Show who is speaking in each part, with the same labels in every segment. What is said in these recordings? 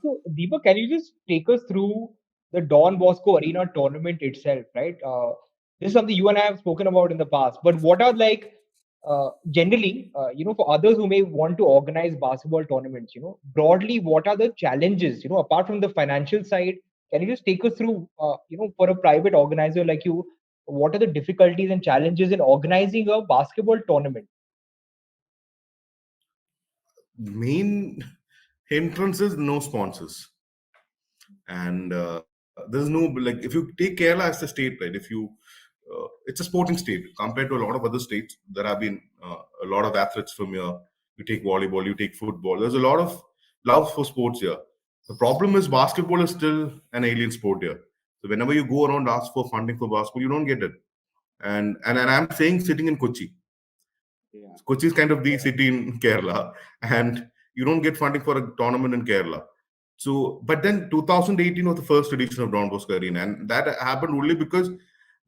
Speaker 1: So, Deepak, can you just take us through the Don Bosco Arena tournament itself, right? This is something you and I have spoken about in the past, but what are like generally, for others who may want to organize basketball tournaments, broadly, what are the challenges, apart from the financial side? Can you just take us through, for a private organizer like you, what are the difficulties and challenges in organizing a basketball tournament?
Speaker 2: Main hindrance is no sponsors, and there's no, like, if you take Kerala as the state, right? If you it's a sporting state compared to a lot of other states. There have been a lot of athletes from here. You take volleyball, you take football. There's a lot of love for sports here. The problem is basketball is still an alien sport here. So whenever you go around ask for funding for basketball, you don't get it. And I'm saying sitting in Kochi.
Speaker 1: Yeah.
Speaker 2: Kochi is kind of the city in Kerala, and you don't get funding for a tournament in Kerala. So, but then 2018 was the first edition of Don Bosco Arena, and that happened only because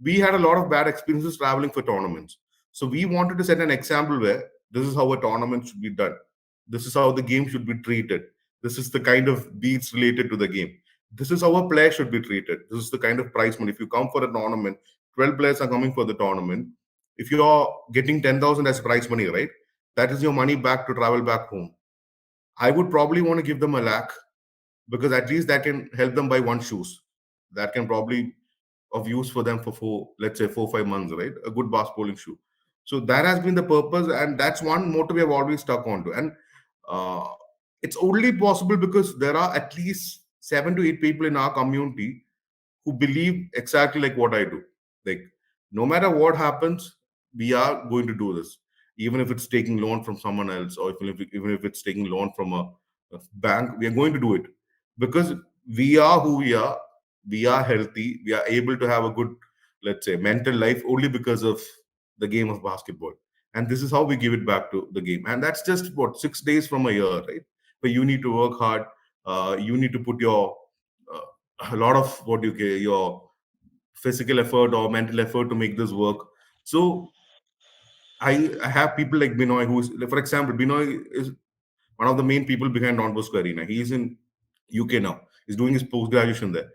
Speaker 2: we had a lot of bad experiences traveling for tournaments. So we wanted to set an example where this is how a tournament should be done. This is how the game should be treated. This is the kind of beats related to the game. This is how a player should be treated. This is the kind of prize money. If you come for a tournament, 12 players are coming for the tournament. If you're getting 10,000 as prize money, right? That is your money back to travel back home. I would probably want to give them a lakh, because at least that can help them buy one shoes. That can probably of use for them for let's say 4 5 months, right? A good basketballing shoe. So that has been the purpose, and that's one motto we have always stuck onto. And uh, it's only possible because there are at least 7 to 8 people in our community who believe exactly like what I do. Like, no matter what happens, we are going to do this, even if it's taking loan from someone else, or even if it's taking loan from a bank. We are going to do it because we are who we are. We are healthy. We are able to have a good, let's say, mental life only because of the game of basketball. And this is how we give it back to the game. And that's just what 6 days from a year, right? But you need to work hard. You need to put your a lot of what you get your physical effort or mental effort to make this work. So I have people like Binoy, who's, like, for example, Binoy is one of the main people behind Don Bosco Arena. He's in UK now. He's doing his post graduation there.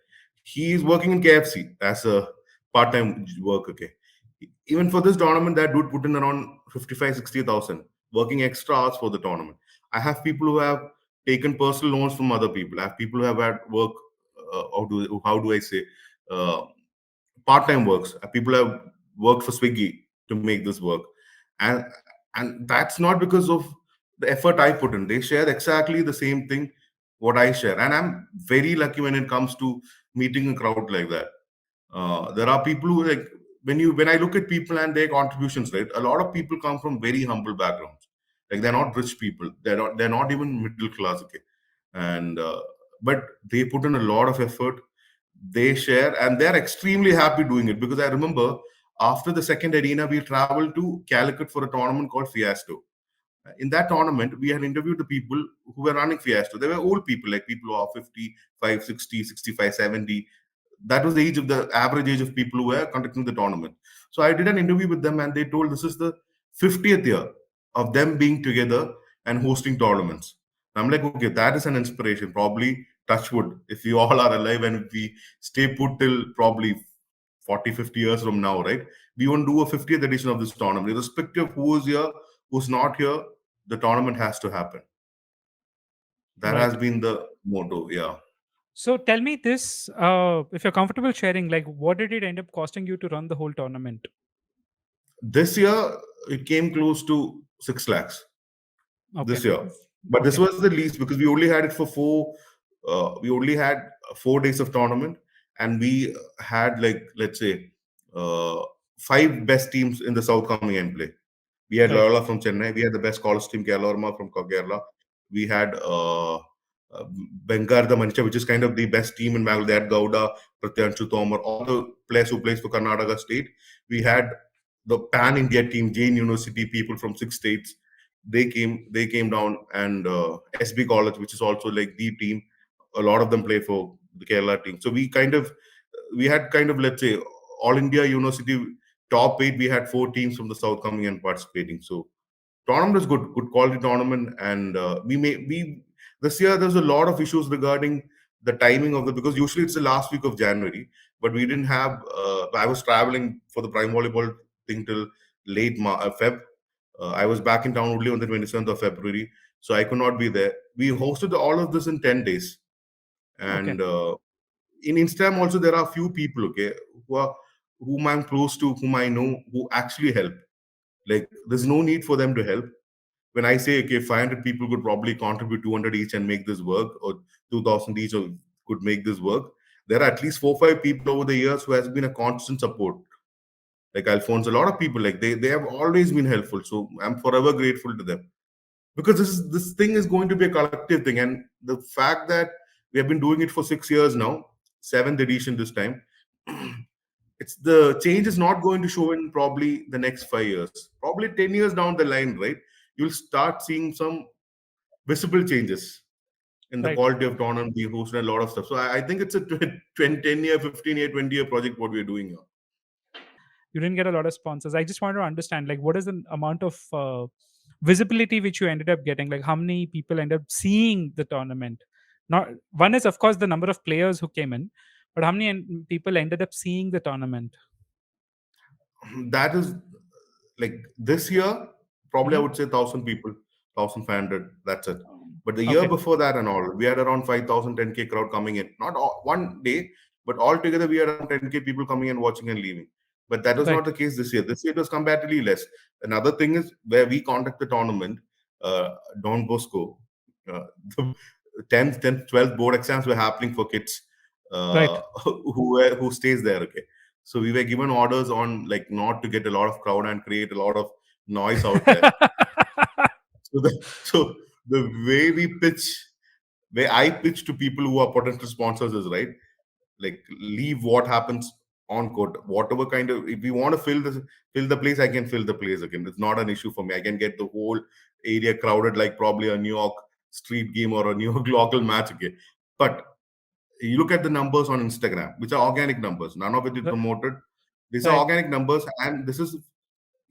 Speaker 2: He's working in KFC as a part time work. Okay, even for this tournament, that dude put in around 55 60,000 working extra hours for the tournament. I have people who have taken personal loans from other people. I have people who have had work. How do I say? Uh, Part-time works. People have worked for Swiggy to make this work, and and that's not because of the effort I put in. They share exactly the same thing what I share, and I'm very lucky when it comes to meeting a crowd like that. There are people who, like, when I look at people and their contributions, right? A lot of people come from very humble backgrounds. Like, they're not rich people. They're not even middle class. Okay, and but they put in a lot of effort. They share, and they're extremely happy doing it, because I remember after the second arena we traveled to Calicut for a tournament called Fiasco. In that tournament we had interviewed the people who were running Fiasco. They were old people, like people who are 55 60 65 70. That was the age of the average age of people who were conducting the tournament. So I did an interview with them, and they told this is the 50th year of them being together and hosting tournaments. I'm like, okay, that is an inspiration. Probably, touch wood, if we all are alive and if we stay put till probably 40 50 years from now, right? We want to do a 50th edition of this tournament. Irrespective of who is here, who's not here, the tournament has to happen. That
Speaker 3: Right.
Speaker 2: has been the motto. Yeah.
Speaker 3: So tell me this, if you're comfortable sharing, like, what did it end up costing you to run the whole tournament?
Speaker 2: This year, it came close to 6 lakhs
Speaker 3: Okay.
Speaker 2: this year. But this
Speaker 3: Okay.
Speaker 2: was the least because we only had it for we only had 4 days of tournament, and we had, like, let's say, uh, 5 best teams in the South coming and play. We had
Speaker 3: Right.
Speaker 2: Loyola from Chennai. We had the best college team, Kerala from Kerala. We had Bengar the Mancha, which is kind of the best team in Bangalore. They had Gowda, Pratyanshu Tomar, all the players who plays for Karnataka State. We had the Pan India team, Jain University, people from 6 states. They came down, and SB College, which is also like the team. A lot of them play for the Kerala team. So we had kind of, let's say, all India University top 8. We had 4 teams from the South coming and participating. So tournament is good quality tournament, and This year, there's a lot of issues regarding the timing of the, because usually it's the last week of January, but we didn't have. I was traveling for the prime volleyball thing till late Feb. I was back in town only on the 27th of February, so I could not be there. We hosted all of this in 10 days,
Speaker 3: Okay.
Speaker 2: and in Instagram also there are few people, okay, whom I'm close to, whom I know, who actually help. Like, there's no need for them to help. When I say, okay, 500 people could probably contribute 200 each and make this work, or 2,000 each could make this work, there are at least 4 5 people over the years who has been a constant support. Like Alphonse, a lot of people, like they have always been helpful. So I'm forever grateful to them, because this thing is going to be a collective thing. And the fact that we have been doing it for 6 years now, seventh edition this time, it's the change is not going to show in probably the next 5 years, probably 10 years down the line, right? You'll start seeing some visible changes in the
Speaker 3: Right.
Speaker 2: quality of tournament being hosted and a lot of stuff. So I think it's a 10 year, 15 year, 20 year project what we're doing here.
Speaker 3: You didn't get a lot of sponsors. I just want to understand, like, what is the amount of visibility which you ended up getting? Like, how many people end up seeing the tournament? Not one is, of course, the number of players who came in, but how many people ended up seeing the tournament?
Speaker 2: That is, like, this year, probably I
Speaker 3: Mhm.
Speaker 2: would say 1,000 people, 1,500. That's it. But the year
Speaker 3: Okay.
Speaker 2: before that and all, we had around 5,000, 10K crowd coming in. Not all, one day, but altogether we had around 10K people coming and watching and leaving. But that was
Speaker 3: Right.
Speaker 2: not the case this year. This year it was comparatively less. Another thing is where we conduct the tournament, Don Bosco, uh, the 10th, 12th board exams were happening for kids
Speaker 3: Right.
Speaker 2: who stays there. Okay, so we were given orders on, like, not to get a lot of crowd and create a lot of noise out there. So the way way I pitch to people who are potential sponsors is, right, like, leave what happens on court, whatever kind of, if we want to fill the place, I can fill the place again. It's not an issue for me. I can get the whole area crowded like probably a New York street game or a New York local match again. But you look at the numbers on Instagram, which are organic numbers. None of it is
Speaker 3: R-
Speaker 2: promoted. These are
Speaker 3: right.
Speaker 2: organic numbers, and this is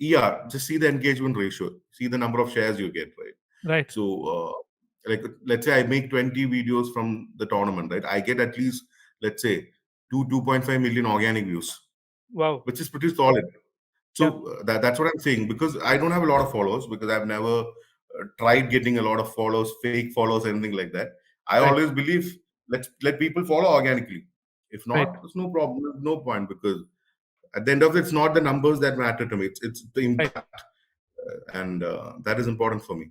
Speaker 2: just see the engagement ratio, see the number of shares you get, right?
Speaker 3: Right.
Speaker 2: So, like, let's say I make 20 videos from the tournament, right? I get at least, let's say, 2.5 million organic views,
Speaker 3: Wow.
Speaker 2: which is pretty solid.
Speaker 3: Yeah.
Speaker 2: So that's what I'm saying, because I don't have a lot of followers, because I've never tried getting a lot of followers, fake followers, anything like that. I
Speaker 3: Right.
Speaker 2: always believe, let people follow organically. If
Speaker 3: Right.
Speaker 2: not, there's no problem, there's no point, because at the end of it, it's not the numbers that matter to me. It's the
Speaker 3: Right.
Speaker 2: impact, and that is important for me.